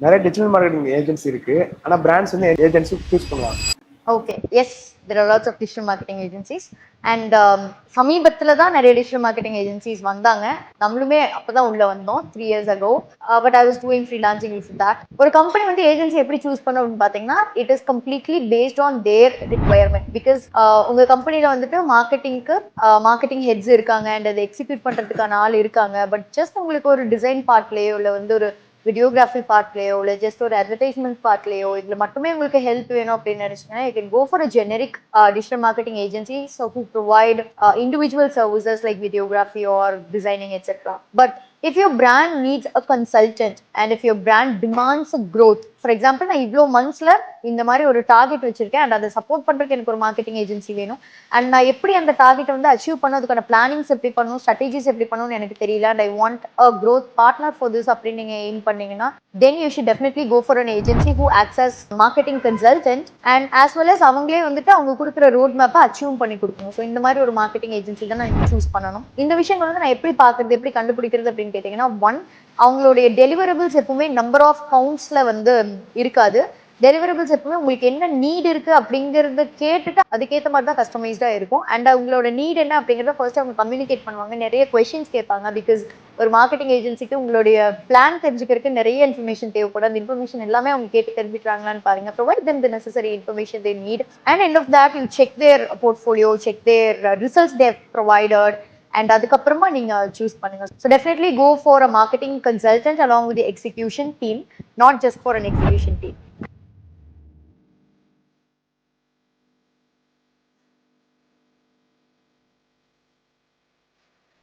நிறைய digital marketing agency இருக்கு. ஆனா பிராண்ட்ஸ் வந்து ஏஜென்சி சூஸ் பண்ணலாம். Okay, yes, there are lots of digital marketing agencies and சமீபத்தில் தான் நிறைய டிஜிட்டல் மார்க்கெட்டிங் ஏஜென்சிஸ் வந்தாங்க. நம்மளுமே அப்பதான் உள்ள வந்தோம் 3 years ago. But I was doing freelancing with that. ஒரு கம்பெனி வந்து ஏஜென்சி எப்படி சூஸ் பண்ணணும் அப்படின்னு பார்த்தீங்கன்னா, it is completely based on their requirement. Because உங்க கம்பெனியில் வந்துட்டு மார்க்கெட்டிங் ஹெட்ஸ் இருக்காங்க அண்ட் அதை எக்ஸிக்யூட் பண்றதுக்கான ஆள் இருக்காங்க. பட் ஜஸ்ட் உங்களுக்கு ஒரு டிசைன் பார்ட்லேயோ இல்லை வந்து ஒரு வீடியோகிராஃபி பார்ட்லேயோ இல்லை ஜஸ்ட் ஒரு அட்வர்டைஸ்மெண்ட் பார்ட்லேயோ இதில் மட்டுமே உங்களுக்கு ஹெல்ப் வேணும் அப்படின்னு நினைச்சீங்கன்னா, you can go for a generic digital marketing agencies who provide individual services like videography or designing, etc. But if your brand needs a consultant and if your brand demands a growth, for example, நான் இவ்வளோ மந்த்ஸ்ல இந்த மாதிரி ஒரு target வச்சிருக்கேன் and அதை support பண்றதுக்கு எனக்கு ஒரு மார்க்கெட்டிங் ஏஜென்சி வேணும் அண்ட் நான் எப்படி அந்த டார்கெட் வந்து அச்சீவ் பண்ண அதுக்கான பிளானிங்ஸ் எப்படி பண்ணணும், ஸ்ட்ராட்டஜிஸ் எப்படி பண்ணணும்னு எனக்கு தெரியல and I want a growth partner for this அப்படின்னு நீங்க எய்ம் பண்ணீங்கன்னா, then you should definitely go for an agency who acts as marketing consultant and as well as அவங்களே வந்துட்டு அவங்க கொடுக்குற ரோட் மேப்பை அச்சீவ் பண்ணி கொடுக்கணும். ஸோ இந்த மாதிரி ஒரு மார்க்கெட்டிங் ஏஜென்சி தான் நான் சூஸ் பண்ணணும். இந்த விஷயங்கள் வந்து நான் எப்படி பார்க்கறது, எப்படி கண்டுபிடிக்கிறது அப்படின்னு கேட்டீங்கன்னா, ஒன், அவங்களுடைய டெலிவரபிள்ஸ் எப்பவுமே நம்பர் ஆஃப் கவுண்ட்ஸ்ல வந்து இருக்காது. டெலிவரபிள்ஸ் எப்பவுமே உங்களுக்கு என்ன நீட் இருக்கு அப்படிங்கறத கேட்டுட்டு அதுக்கேற்ற மாதிரி தான் கஸ்டமைஸ்டா இருக்கும். அண்ட் அவங்களோட நீட் என்ன அப்படிங்கறத ஃபர்ஸ்ட் அவங்க கம்யூனிகேட் பண்ணுவாங்க, நிறைய கொஸ்டின்ஸ் கேட்பாங்க. பிகாஸ் ஒரு மார்க்கெட்டிங் ஏஜென்சிக்கு உங்களுடைய பிளான் தெரிஞ்சுக்கிறதுக்கு நிறைய இன்ஃபர்மேஷன் தேவைப்படும். அந்த இன்ஃபர்மேஷன் எல்லாமே அவங்க கேட்டு தெரிஞ்சுக்கிறாங்களான்னு பாருங்க. Provide them the necessary information they need and end of that you check their portfolio, check their results they have provided and அதுக்கப்புறமா நீங்க சூஸ் பண்ணுங்க. So definitely go for a marketing consultant along with the execution team, not just for an execution team.